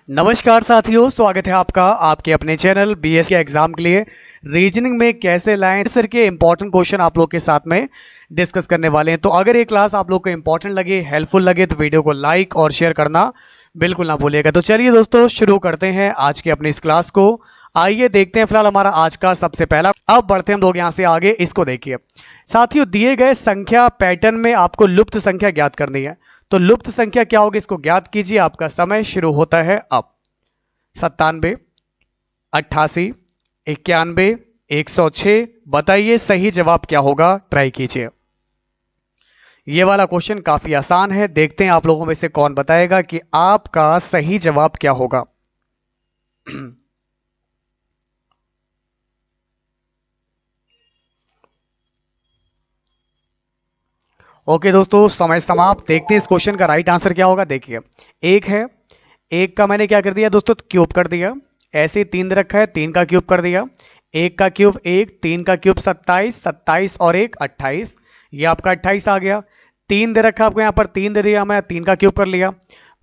नमस्कार साथियों, स्वागत है आपका आपके अपने चैनल बीएस के एग्जाम के लिए रीजनिंग में कैसे लाएं सर के इंपॉर्टेंट क्वेश्चन आप लोग के साथ में डिस्कस करने वाले हैं। तो अगर ये क्लास आप लोग को इंपॉर्टेंट लगे, हेल्पफुल लगे तो वीडियो को लाइक और शेयर करना बिल्कुल ना भूलिएगा। तो चलिए दोस्तों शुरू करते हैं आज की अपनी इस क्लास को। आइए देखते हैं फिलहाल हमारा आज का सबसे पहला। अब बढ़ते हैं हम लोग यहाँ से आगे। इसको देखिए साथियों, दिए गए संख्या पैटर्न में आपको लुप्त संख्या ज्ञात करनी है। तो लुप्त संख्या क्या होगी, इसको ज्ञात कीजिए। आपका समय शुरू होता है अब। 97, 88, 91, 106। बताइए सही जवाब क्या होगा, ट्राई कीजिए। ये वाला क्वेश्चन काफी आसान है। देखते हैं आप लोगों में से कौन बताएगा कि आपका सही जवाब क्या होगा। ओके दोस्तों, समय समाप्त। देखते हैं इस क्वेश्चन का राइट आंसर क्या होगा। देखिए एक है, एक का मैंने क्या कर दिया दोस्तों, क्यूब कर दिया। ऐसे तीन दे रखा है, तीन का क्यूब कर दिया। एक का क्यूब एक, तीन का क्यूब 27, 27 और एक 28। ये आपका 28 आ गया। तीन दे रखा आपको यहाँ पर, तीन दे दिया, मैं तीन का क्यूब कर लिया।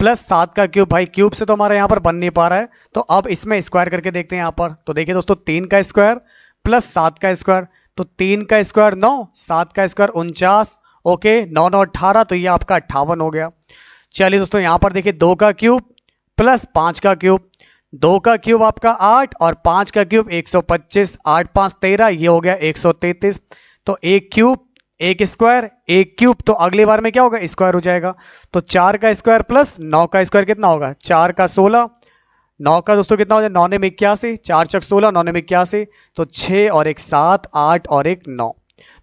प्लस 7 का क्यूब, भाई क्यूब से तो हमारा यहाँ पर बन नहीं पा रहा है, तो अब इसमें स्क्वायर करके देखते हैं यहाँ पर। तो देखिए दोस्तों, 3 का स्क्वायर प्लस 7 का स्क्वायर, तो 3 का स्क्वायर 9, 7 का स्क्वायर 49। ओके, 9 9 18, तो ये आपका 58 हो गया। चलिए दोस्तों यहाँ पर देखिए, 2 का क्यूब प्लस 5 का क्यूब, 2 का क्यूब आपका 8 और 5 का क्यूब 125, 8 5 13, ये हो गया 133। तो एक क्यूब एक स्क्वायर एक क्यूब, तो अगली बार में क्या होगा, स्क्वायर हो जाएगा। तो 4 का स्क्वायर प्लस 9 का स्क्वायर कितना होगा, 4 का 16, 9 का दोस्तों कितना हो जाए, 9 ने 81, 4 चक 16, 9 ने 81, तो 6 और एक 7, 8 और एक 9।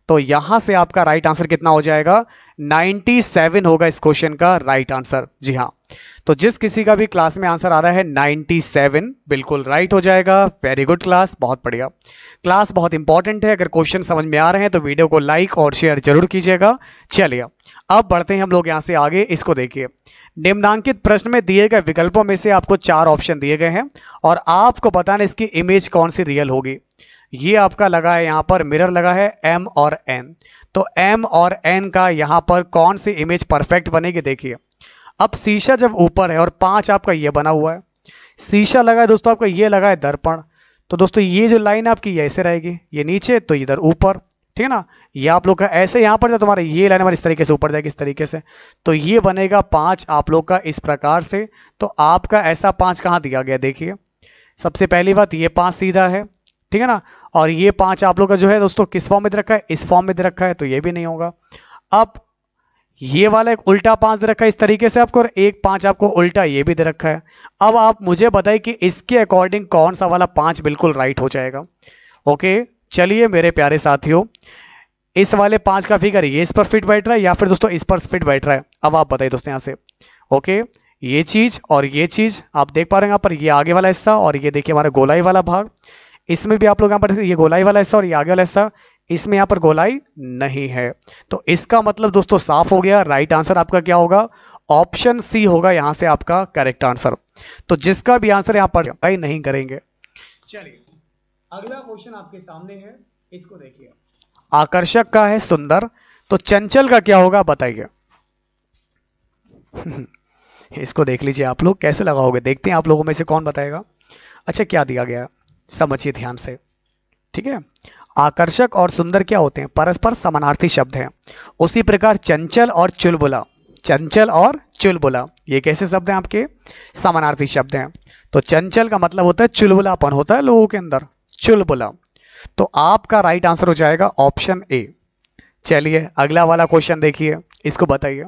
तो यहां से आपका राइट आंसर कितना हो जाएगा, 97 होगा इस क्वेश्चन का राइट आंसर। जी हाँ, तो जिस किसी का भी क्लास में आंसर आ रहा है 97 बिल्कुल राइट हो जाएगा। वेरी गुड क्लास, बहुत बढ़िया क्लास, बहुत इंपॉर्टेंट है। अगर क्वेश्चन समझ में आ रहे हैं तो वीडियो को लाइक और शेयर जरूर कीजिएगा। चलिए अब बढ़ते हैं हम लोग यहां से आगे। इसको देखिए, निम्नांकित प्रश्न में दिए गए विकल्पों में से आपको 4 ऑप्शन दिए गए हैं और आपको बताना इसकी इमेज कौन सी रियल होगी। ये आपका लगा है यहाँ पर, मिरर लगा है M और N। तो M और N का यहाँ पर कौन सी इमेज परफेक्ट बनेगी। देखिए अब शीशा जब ऊपर है और 5 आपका ये बना हुआ है, शीशा लगा है दोस्तों आपका, ये लगा है दर्पण। तो दोस्तों ये जो लाइन आपकी ये ऐसे रहेगी, ये नीचे तो इधर ऊपर, ठीक है ना। ये आप लोग का ऐसे यहाँ पर, तुम्हारा ये लाइन हमारी इस तरीके से ऊपर जाएगी, इस तरीके से। तो ये बनेगा 5 आप लोग का इस प्रकार से। तो आपका ऐसा 5 कहाँ दिया गया, देखिए सबसे पहली बात ये 5 सीधा है, ठीक है ना। और ये 5 आप लोग का जो है दोस्तों किस फॉर्म में दे रखा है, इस फॉर्म में दे रखा है, तो ये भी नहीं होगा। अब ये वाला एक उल्टा 5 दे रखा है इस तरीके से आपको, और एक 5 आपको उल्टा ये भी दे रखा है। अब आप मुझे बताइए कि इसके अकॉर्डिंग कौन सा वाला 5 बिल्कुल राइट हो जाएगा। ओके चलिए मेरे प्यारे साथियों, इस वाले 5 का फिगर ये इस पर फिट बैठ रहा है या फिर दोस्तों इस पर फिट बैठ रहा है। अब आप बताइए दोस्तों यहाँ से। ओके, ये चीज और ये चीज आप देख पा रहे हैं यहाँ पर, ये आगे वाला हिस्सा और ये देखिए हमारा गोलाई वाला भाग। इसमें भी आप लोग यहाँ पर ये गोलाई वाला हिस्सा और ये आगे वाला हिस्सा, इसमें यहाँ पर गोलाई नहीं है। तो इसका मतलब दोस्तों साफ हो गया, राइट आंसर आपका क्या होगा, ऑप्शन सी होगा यहाँ से आपका करेक्ट आंसर। तो जिसका भी आंसर यहाँ पर भाई नहीं करेंगे। चलिए अगला क्वेश्चन आपके सामने है, इसको देखिए। आकर्षक का है सुंदर, तो चंचल का क्या होगा बताइए। इसको देख लीजिए आप लोग कैसे लगाओगे, देखते हैं आप लोगों में से कौन बताएगा। अच्छा क्या दिया गया है समझिए ध्यान से, ठीक है। आकर्षक और सुंदर क्या होते हैं, परस्पर समानार्थी शब्द हैं। उसी प्रकार चंचल और चुलबुला, चंचल और चुलबुला ये कैसे शब्द हैं आपके, समानार्थी शब्द हैं। तो चंचल का मतलब होता है चुलबुलापन होता है लोगों के अंदर, चुलबुला। तो आपका राइट आंसर हो जाएगा ऑप्शन ए। चलिए अगला वाला क्वेश्चन देखिए, इसको बताइए।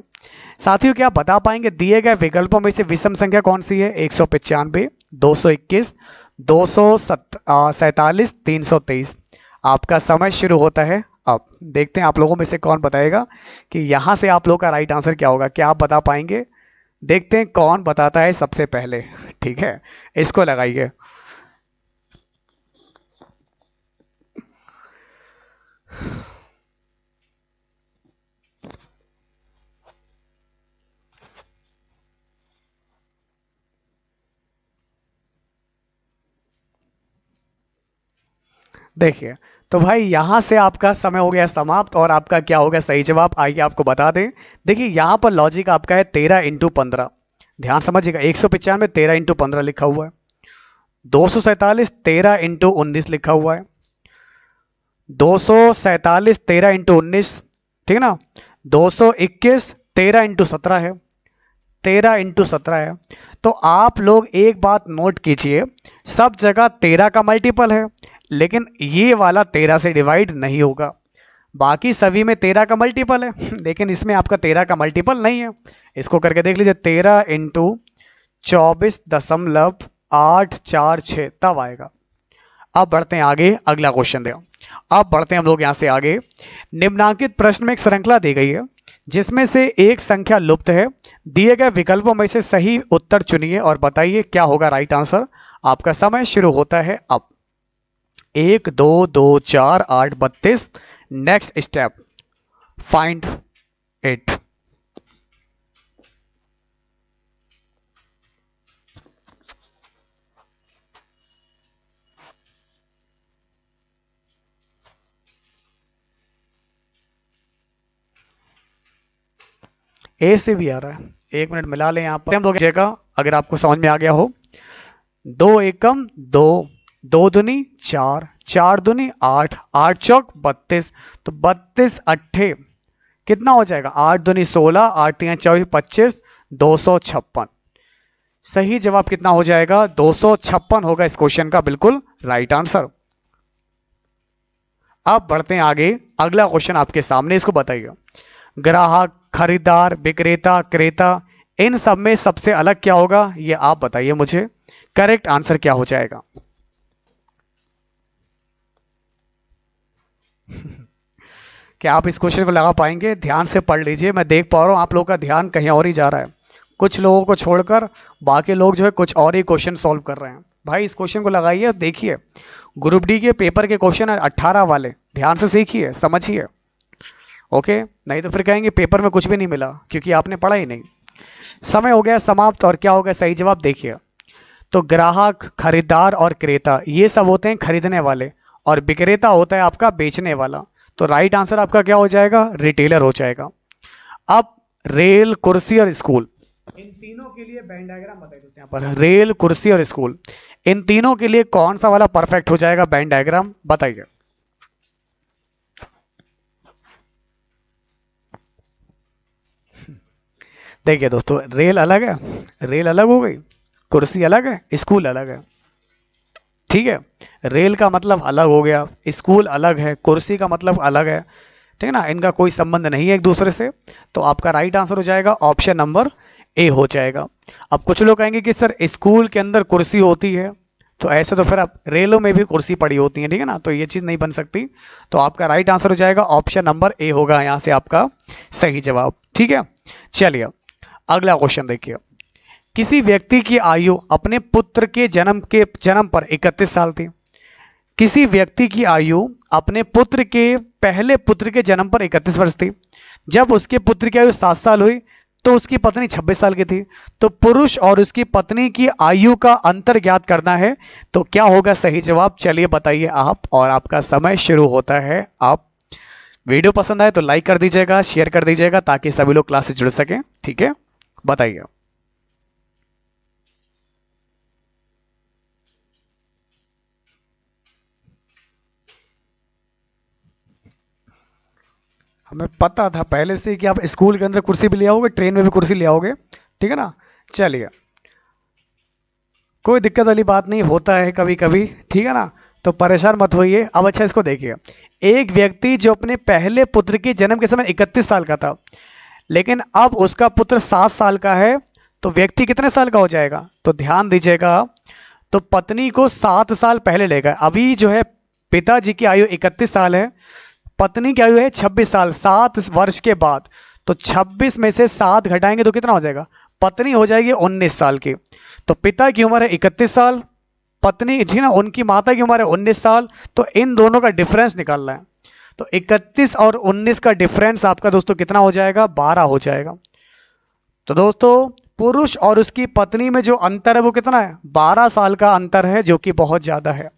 साथियों क्या आप बता पाएंगे दिए गए विकल्पों में से विषम संख्या कौन सी है, 195, 221, 247, 323। आपका समय शुरू होता है अब। देखते हैं आप लोगों में से कौन बताएगा कि यहां से आप लोग का राइट आंसर क्या होगा, क्या आप बता पाएंगे। देखते हैं कौन बताता है सबसे पहले, ठीक है। इसको लगाइए। देखिए तो भाई यहां से आपका समय हो गया समाप्त और आपका क्या होगा सही जवाब, आइए आपको बता दें। देखिए यहां पर लॉजिक आपका है 13 × 15, ध्यान समझिएगा, 195 13 इंटू 15 लिखा हुआ है, 247 13 इंटू 19 लिखा हुआ है, 247 13 इंटू 19, ठीक है ना, 221 13 इंटू 17 है, 13 इंटू 17 है। तो आप लोग एक बात नोट कीजिए, सब जगह 13 का मल्टीपल है, लेकिन ये वाला 13 से डिवाइड नहीं होगा। बाकी सभी में 13 का मल्टीपल है, लेकिन इसमें आपका 13 का मल्टीपल नहीं है। इसको करके देख लीजिए, 13 इंटू 24.846 तब आएगा। अब बढ़ते हैं आगे, अगला क्वेश्चन देखो। अब बढ़ते हैं हम लोग यहां से आगे। निम्नांकित प्रश्न में एक श्रृंखला दी गई है जिसमें से एक संख्या लुप्त है। दिए गए विकल्पों में से सही उत्तर चुनिए और बताइए क्या होगा राइट आंसर। आपका समय शुरू होता है अब। 1 2 2 4 8 32। Next step, find it. A से भी आ रहा है, 1 मिनट मिला लें यहां पर हम लोग जगह, अगर आपको समझ में आ गया हो। 2 एकम 2, 2 दूनी 4, 4 दूनी 8, 8 चौक 32, तो 32 अट्ठे कितना हो जाएगा, 8 दूनी 16, 8 3 24 25, 256। सही जवाब कितना हो जाएगा, 256 होगा इस क्वेश्चन का बिल्कुल राइट आंसर। अब बढ़ते हैं आगे, अगला क्वेश्चन आपके सामने, इसको बताइए। ग्राहक, खरीदार, विक्रेता, क्रेता, इन सब में सबसे अलग क्या होगा, ये आप बताइए मुझे। करेक्ट आंसर क्या हो जाएगा। क्या आप इस क्वेश्चन को लगा पाएंगे? ध्यान से पढ़ लीजिए, मैं देख पा रहा हूं आप लोगों का ध्यान कहीं और ही जा रहा है। कुछ लोगों को छोड़कर बाकी लोग जो है कुछ और ही क्वेश्चन सॉल्व कर रहे हैं। भाई इस क्वेश्चन को लगाइए और देखिए, ग्रुप डी के पेपर के क्वेश्चन है 18 वाले, ध्यान से सीखिए, समझिए। ओके, नहीं तो फिर कहेंगे पेपर में कुछ भी नहीं मिला क्योंकि आपने पढ़ा ही नहीं। समय हो गया समाप्त, और क्या होगा सही जवाब देखिए। तो ग्राहक, खरीदार और क्रेता ये सब होते हैं खरीदने वाले, और विक्रेता होता है आपका बेचने वाला। तो राइट आंसर आपका क्या हो जाएगा, रिटेलर हो जाएगा। अब रेल, कुर्सी और स्कूल, इन तीनों के लिए वेन डायग्राम बताइए दोस्तों। यहाँ पर रेल, कुर्सी और स्कूल, इन तीनों के लिए कौन सा वाला परफेक्ट हो जाएगा वेन डायग्राम बताइए। देखिए दोस्तों, रेल अलग है, रेल अलग हो गई, कुर्सी अलग है, स्कूल अलग है। ठीक है, रेल का मतलब अलग हो गया, स्कूल अलग है, कुर्सी का मतलब अलग है, ठीक है ना, इनका कोई संबंध नहीं है एक दूसरे से। तो आपका राइट आंसर हो जाएगा ऑप्शन नंबर ए हो जाएगा। अब कुछ लोग कहेंगे कि सर स्कूल के अंदर कुर्सी होती है, तो ऐसे तो फिर आप रेलों में भी कुर्सी पड़ी होती है, ठीक है ना, तो ये चीज़ नहीं बन सकती। तो आपका राइट आंसर हो जाएगा ऑप्शन नंबर ए होगा यहाँ से आपका सही जवाब। ठीक है, चलिए अगला क्वेश्चन देखिए। किसी व्यक्ति की आयु अपने पुत्र के जन्म पर 31 साल थी। किसी व्यक्ति की आयु अपने पुत्र के पहले पुत्र के जन्म पर 31 वर्ष थी। जब उसके पुत्र की आयु 7 साल हुई तो उसकी पत्नी 26 साल की थी। तो पुरुष और उसकी पत्नी की आयु का अंतर ज्ञात करना है, तो क्या होगा सही जवाब, चलिए बताइए आप, और आपका समय शुरू होता है। आप वीडियो पसंद आए तो लाइक कर दीजिएगा, शेयर कर दीजिएगा ताकि सभी लोग क्लास से जुड़ सकें। ठीक है, बताइए। हमें पता था पहले से कि आप स्कूल के अंदर कुर्सी भी ले आओगे, ट्रेन में भी कुर्सी ले आओगे, ठीक है ना। चलिए, कोई दिक्कत वाली बात नहीं, होता है कभी कभी, ठीक है ना, तो परेशान मत होइए। अब अच्छा इसको देखिए, एक व्यक्ति जो अपने पहले पुत्र के जन्म के समय 31 साल का था, लेकिन अब उसका पुत्र 7 साल का है, तो व्यक्ति कितने साल का हो जाएगा, तो ध्यान दीजिएगा। तो पत्नी को 7 साल पहले लेगा। अभी जो है पिताजी की आयु 31 साल है, पत्नी की आयु है 26 साल, 7 वर्ष के बाद। तो 26 में से 7 घटाएंगे तो कितना हो जाएगा, पत्नी हो जाएगी 19 साल की। तो पिता की उम्र है 31 साल, पत्नी जी ना उनकी माता की उम्र है 19 साल। तो इन दोनों का डिफरेंस निकालना है। तो 31 और 19 का डिफरेंस आपका दोस्तों कितना हो जाएगा, 12 हो जाएगा। तो दोस्तों पुरुष और उसकी पत्नी में जो अंतर है वो कितना है, 12 साल का अंतर है, जो कि बहुत ज्यादा है।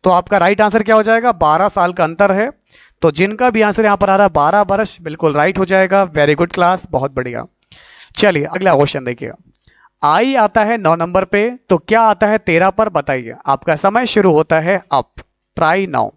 तो आपका राइट आंसर क्या हो जाएगा, 12 साल का अंतर है। तो जिनका भी आंसर यहां पर आ रहा है 12 वर्ष, बिल्कुल राइट हो जाएगा। वेरी गुड क्लास, बहुत बढ़िया। चलिए अगला क्वेश्चन देखिए। आई आता है 9 नंबर पे, तो क्या आता है 13 पर, बताइए। आपका समय शुरू होता है अब। Try now.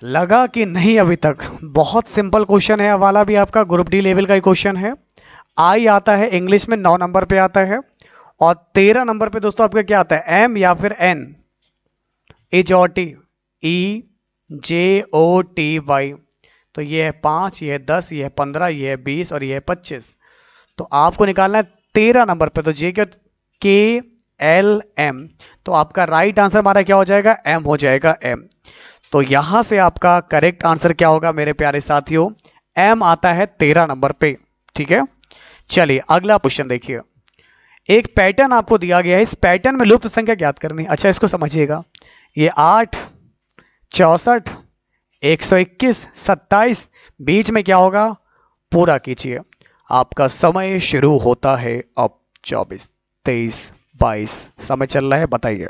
लगा कि नहीं अभी तक? बहुत सिंपल क्वेश्चन है वाला भी, आपका ग्रुप डी लेवल का ही क्वेश्चन है। आई आता है इंग्लिश में 9 नंबर पे आता है, और 13 नंबर पे दोस्तों आपका क्या आता है, एम या फिर एन, एच ओ टी, ई जे ओ टी वाई। तो ये है 5, ये है 10, ये है 15, ये है 20 और ये है 25। तो आपको निकालना है 13 नंबर पे, तो जे क्या, के एल एम। तो आपका राइट आंसर हमारा क्या हो जाएगा, एम हो जाएगा, एम। तो यहां से आपका करेक्ट आंसर क्या होगा मेरे प्यारे साथियों, एम आता है 13 नंबर पे। ठीक है, चलिए अगला क्वेश्चन देखिए। एक पैटर्न आपको दिया गया है, इस पैटर्न में लुप्त संख्या ज्ञात करनी है। अच्छा इसको समझिएगा, ये 8, 64, 121, 27, बीच में क्या होगा, पूरा कीजिए। आपका समय शुरू होता है अब। 24, 23, 22 समय चल रहा है, बताइए।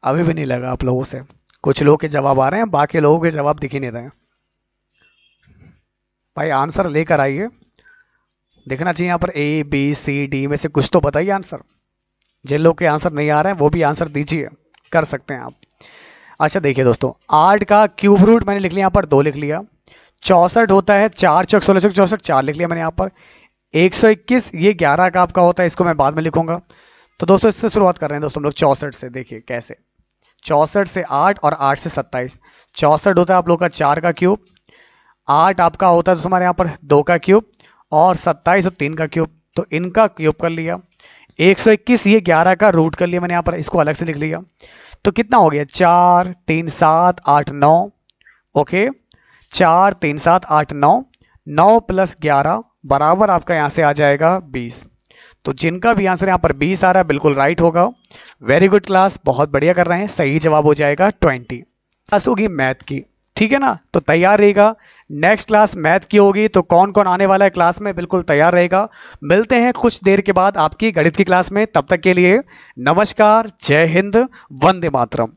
अभी भी नहीं लगा आप लोगों से? कुछ लोगों के जवाब आ रहे हैं, बाकी लोगों के जवाब दिख ही नहीं रहे हैं। भाई आंसर लेकर आइए, देखना चाहिए यहाँ पर ए बी सी डी में से कुछ तो बताइए आंसर। जिन लोग के आंसर नहीं आ रहे हैं वो भी आंसर दीजिए, कर सकते हैं आप। अच्छा देखिए दोस्तों, 8 का क्यूब रूट मैंने लिख लिया यहाँ पर, 2 लिख लिया। 64 होता है 4 चौक 16 चौक 64, 4 लिख लिया मैंने यहाँ पर। 121 ये 11 का आपका होता है, इसको मैं बाद में लिखूंगा। तो दोस्तों इससे शुरुआत कर रहे हैं दोस्तों हम लोग 64 से। देखिए कैसे, 64 से 8 और 8 से 27। 64 होता है आप लोग का 4 का क्यूब, 8 आपका होता है दोस्तों हमारे यहाँ पर 2 का क्यूब, और 27 और 3 का क्यूब, तो इनका क्यूब कर लिया। 121 ये 11 का रूट कर लिया मैंने यहाँ पर, इसको अलग से लिख लिया। तो कितना हो गया, 4 3 7 8 9। ओके, 4 3 7 8 9, 9 प्लस 11 बराबर आपका यहाँ से आ जाएगा 20। तो जिनका भी आंसर यहाँ पर 20 आ रहा है बिल्कुल राइट होगा। वेरी गुड क्लास, बहुत बढ़िया कर रहे हैं। सही जवाब हो जाएगा 20। क्लास होगी मैथ की, ठीक है ना, तो तैयार रहेगा। नेक्स्ट क्लास मैथ की होगी, तो कौन कौन आने वाला है क्लास में, बिल्कुल तैयार रहेगा। मिलते हैं कुछ देर के बाद आपकी गणित की क्लास में, तब तक के लिए नमस्कार, जय हिंद, वंदे मातरम।